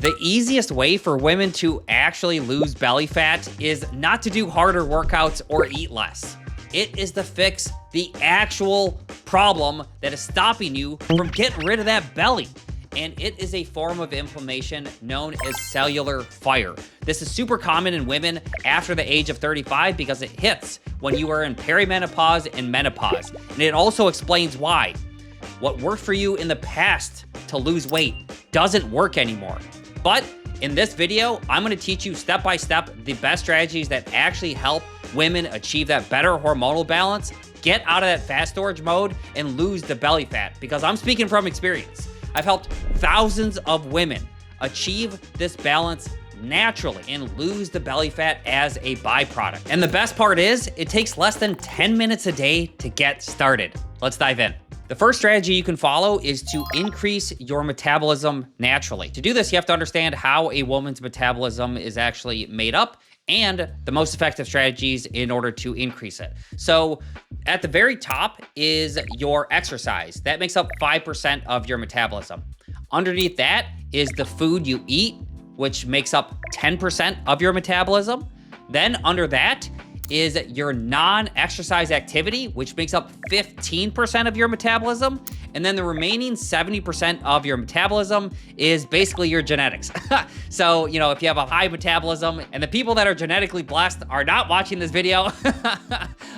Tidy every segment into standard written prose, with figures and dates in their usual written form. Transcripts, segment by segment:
The easiest way for women to actually lose belly fat is not to do harder workouts or eat less. It is to fix the actual problem that is stopping you from getting rid of that belly. And it is a form of inflammation known as cellular fire. This is super common in women after the age of 35 because it hits when you are in perimenopause and menopause. And it also explains why what worked for you in the past to lose weight doesn't work anymore. But in this video, I'm gonna teach you step by step the best strategies that actually help women achieve that better hormonal balance, get out of that fat storage mode, and lose the belly fat, because I'm speaking from experience. I've helped thousands of women achieve this balance naturally and lose the belly fat as a byproduct. And the best part is, it takes less than 10 minutes a day to get started. Let's dive in. The first strategy you can follow is to increase your metabolism naturally. To do this, you have to understand how a woman's metabolism is actually made up and the most effective strategies in order to increase it. So at the very top is your exercise. That makes up 5% of your metabolism. Underneath that is the food you eat, which makes up 10% of your metabolism. Then under that is your non-exercise activity, which makes up 15% of your metabolism. And then the remaining 70% of your metabolism is basically your genetics. So, you know, if you have a high metabolism, and the people that are genetically blessed are not watching this video,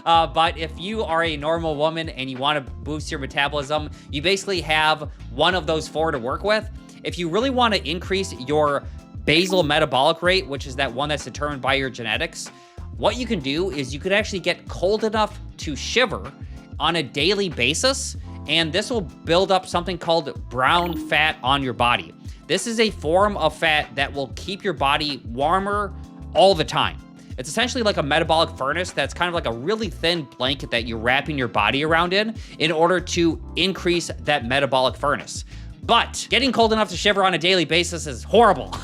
but if you are a normal woman and you want to boost your metabolism, you basically have one of those four to work with. If you really want to increase your basal metabolic rate, which is that one that's determined by your genetics, what you can do is you could actually get cold enough to shiver on a daily basis, and this will build up something called brown fat on your body. This is a form of fat that will keep your body warmer all the time. It's essentially like a metabolic furnace that's kind of like a really thin blanket that you're wrapping your body around in order to increase that metabolic furnace. But getting cold enough to shiver on a daily basis is horrible.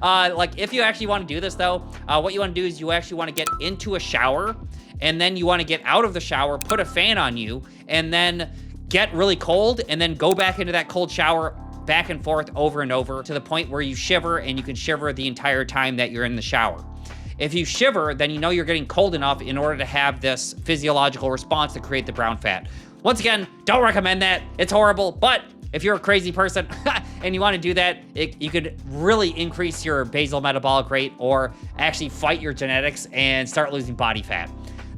Like if you actually want to do this though, what you want to do is you actually want to get into a shower, and then you want to get out of the shower, put a fan on you, and then get really cold, and then go back into that cold shower back and forth over and over to the point where you shiver, and you can shiver the entire time that you're in the shower. If you shiver, then you know you're getting cold enough in order to have this physiological response to create the brown fat. Once again, don't recommend that. It's horrible, but if you're a crazy person and you want to do that, you could really increase your basal metabolic rate or actually fight your genetics and start losing body fat.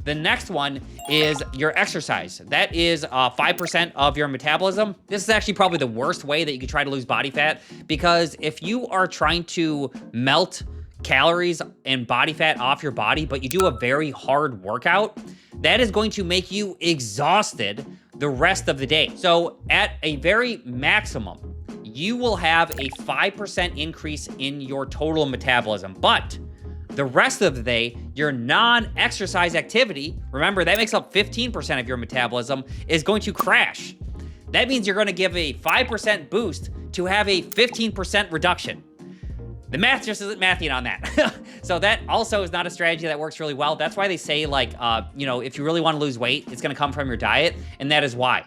The next one is your exercise. That is 5% of your metabolism. This is actually probably the worst way that you could try to lose body fat, because if you are trying to melt calories and body fat off your body, but you do a very hard workout, that is going to make you exhausted the rest of the day. So at a very maximum, you will have a 5% increase in your total metabolism, but the rest of the day, your non-exercise activity, remember that makes up 15% of your metabolism, is going to crash. That means you're gonna give a 5% boost to have a 15% reduction. The math just isn't mathing on that. So that also is not a strategy that works really well. That's why they say, like, you know, if you really want to lose weight, it's going to come from your diet, and that is why.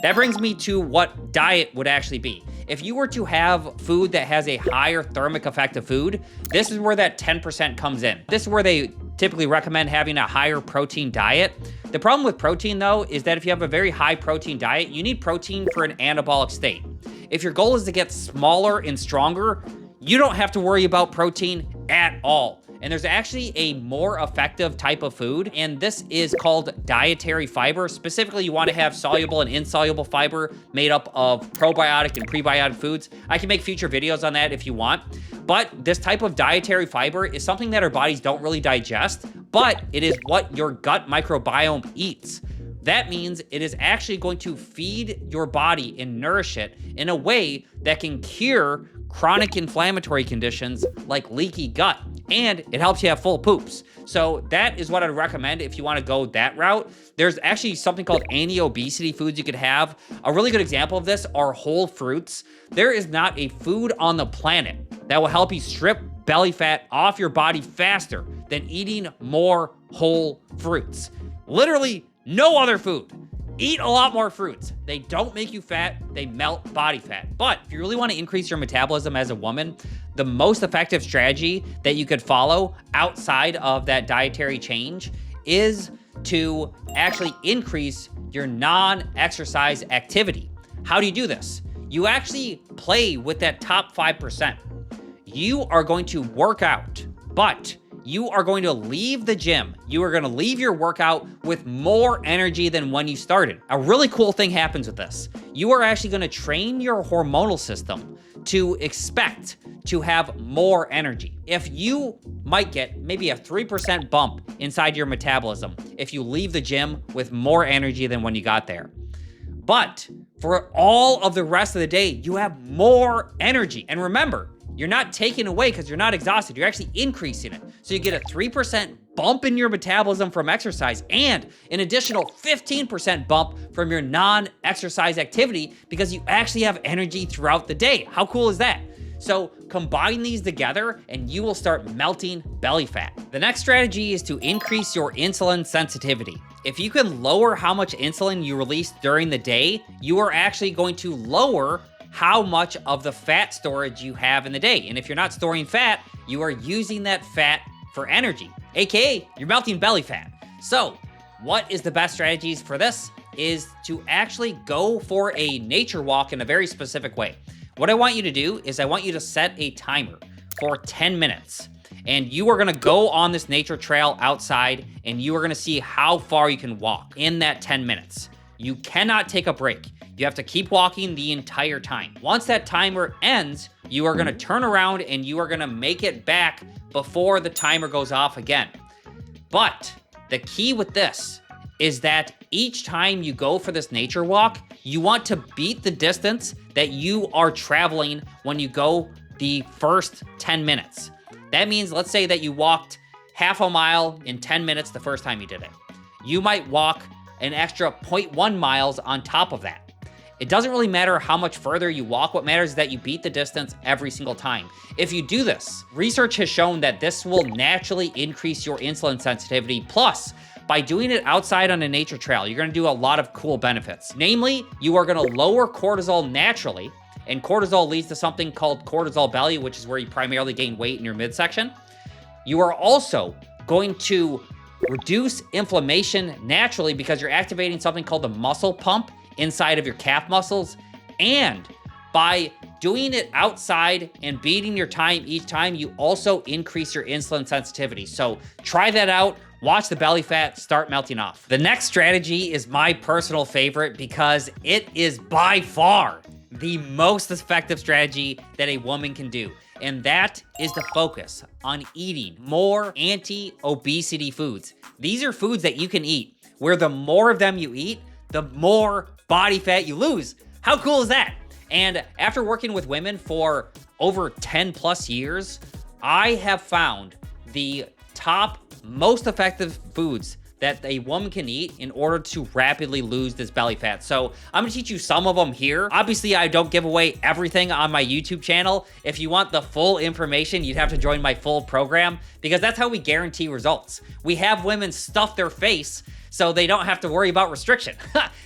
That brings me to what diet would actually be. If you were to have food that has a higher thermic effect of food, this is where that 10% comes in. This is where they typically recommend having a higher protein diet. The problem with protein, though, is that if you have a very high protein diet, you need protein for an anabolic state. If your goal is to get smaller and stronger, you don't have to worry about protein at all. And there's actually a more effective type of food, and this is called dietary fiber. Specifically, you want to have soluble and insoluble fiber made up of probiotic and prebiotic foods. I can make future videos on that if you want. But this type of dietary fiber is something that our bodies don't really digest, but it is what your gut microbiome eats. That means it is actually going to feed your body and nourish it in a way that can cure chronic inflammatory conditions like leaky gut, and it helps you have full poops. So that is what I'd recommend if you want to go that route. There's actually something called anti-obesity foods you could have. A really good example of this are whole fruits. There is not a food on the planet that will help you strip belly fat off your body faster than eating more whole fruits. Literally no other food Eat a lot more fruits. They don't make you fat, they melt body fat. But if you really want to increase your metabolism as a woman, the most effective strategy that you could follow outside of that dietary change is to actually increase your non-exercise activity. How do you do this? You actually play with that top 5%. You are going to work out, but you are going to leave the gym. You are going to leave your workout with more energy than when you started. A really cool thing happens with this. You are actually going to train your hormonal system to expect to have more energy. If you might get maybe a 3% bump inside your metabolism if you leave the gym with more energy than when you got there. But for all of the rest of the day, you have more energy. And remember, you're not taking away because you're not exhausted. You're actually increasing it. So you get a 3% bump in your metabolism from exercise and an additional 15% bump from your non-exercise activity because you actually have energy throughout the day. How cool is that? So combine these together and you will start melting belly fat. The next strategy is to increase your insulin sensitivity. If you can lower how much insulin you release during the day, you are actually going to lower how much of the fat storage you have in the day. And if you're not storing fat, you are using that fat for energy, AKA you're melting belly fat. So what is the best strategies for this is to actually go for a nature walk in a very specific way. What I want you to do is I want you to set a timer for 10 minutes. And you are gonna go on this nature trail outside and you are gonna see how far you can walk in that 10 minutes. You cannot take a break. You have to keep walking the entire time. Once that timer ends, you are gonna turn around and you are gonna make it back before the timer goes off again. But the key with this is that each time you go for this nature walk, you want to beat the distance that you are traveling when you go the first 10 minutes. That means, let's say that you walked half a mile in 10 minutes the first time you did it. You might walk an extra 0.1 miles on top of that. It doesn't really matter how much further you walk. What matters is that you beat the distance every single time. If you do this, research has shown that this will naturally increase your insulin sensitivity. Plus, by doing it outside on a nature trail, you're gonna do a lot of cool benefits. Namely, you are gonna lower cortisol naturally, and cortisol leads to something called cortisol belly, which is where you primarily gain weight in your midsection. You are also going to reduce inflammation naturally because you're activating something called the muscle pump inside of your calf muscles. And by doing it outside and beating your time each time, you also increase your insulin sensitivity. So try that out. Watch the belly fat start melting off. The next strategy is my personal favorite because it is by far the most effective strategy that a woman can do. And that is to focus on eating more anti-obesity foods. These are foods that you can eat, where the more of them you eat, the more body fat you lose. How cool is that? And after working with women for over 10 plus years, I have found the top most effective foods that a woman can eat in order to rapidly lose this belly fat. So I'm gonna teach you some of them here. Obviously, I don't give away everything on my YouTube channel. If you want the full information, you'd have to join my full program because that's how we guarantee results. We have women stuff their face so they don't have to worry about restriction.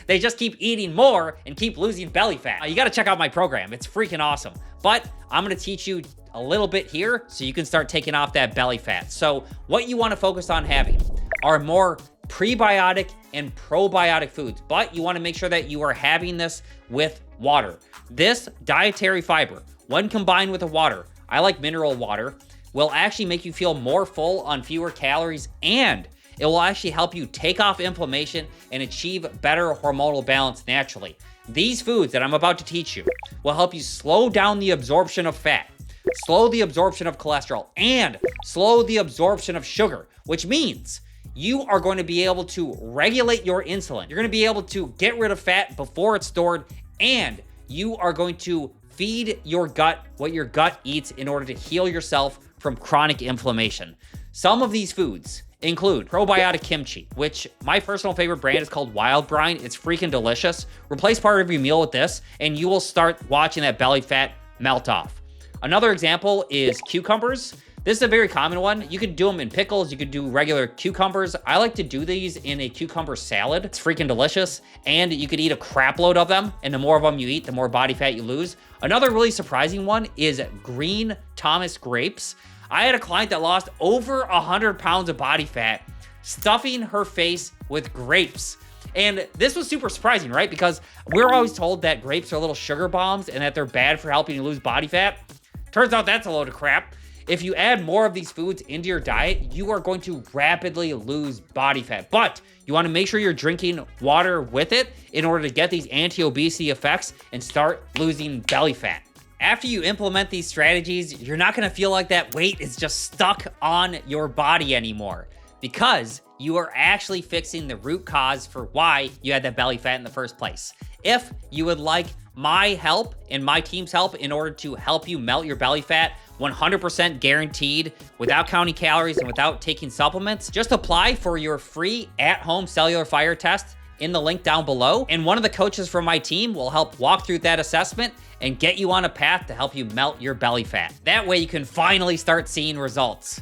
They just keep eating more and keep losing belly fat. You gotta check out my program. It's freaking awesome. But I'm gonna teach you a little bit here so you can start taking off that belly fat. So what you wanna focus on having are more prebiotic and probiotic foods, but you wanna make sure that you are having this with water. This dietary fiber, when combined with the water, I like mineral water, will actually make you feel more full on fewer calories, and it will actually help you take off inflammation and achieve better hormonal balance naturally. These foods that I'm about to teach you will help you slow down the absorption of fat, slow the absorption of cholesterol, and slow the absorption of sugar, which means you are going to be able to regulate your insulin. You're going to be able to get rid of fat before it's stored, and you are going to feed your gut what your gut eats in order to heal yourself from chronic inflammation. Some of these foods include probiotic kimchi, which my personal favorite brand is called Wild Brine. It's freaking delicious. Replace part of your meal with this, and you will start watching that belly fat melt off. Another example is cucumbers. This is a very common one. You could do them in pickles. You could do regular cucumbers. I like to do these in a cucumber salad. It's freaking delicious. And you could eat a crap load of them. And the more of them you eat, the more body fat you lose. Another really surprising one is green Thomas grapes. I had a client that lost over 100 pounds of body fat stuffing her face with grapes. And this was super surprising, right? Because we're always told that grapes are little sugar bombs and that they're bad for helping you lose body fat. Turns out that's a load of crap. If you add more of these foods into your diet, you are going to rapidly lose body fat. But you want to make sure you're drinking water with it in order to get these anti-obesity effects and start losing belly fat. After you implement these strategies, you're not going to feel like that weight is just stuck on your body anymore, because you are actually fixing the root cause for why you had that belly fat in the first place. If you would like my help and my team's help in order to help you melt your belly fat, 100% guaranteed, without counting calories and without taking supplements, just apply for your free at-home cellular fire test in the link down below. And one of the coaches from my team will help walk through that assessment and get you on a path to help you melt your belly fat. That way you can finally start seeing results.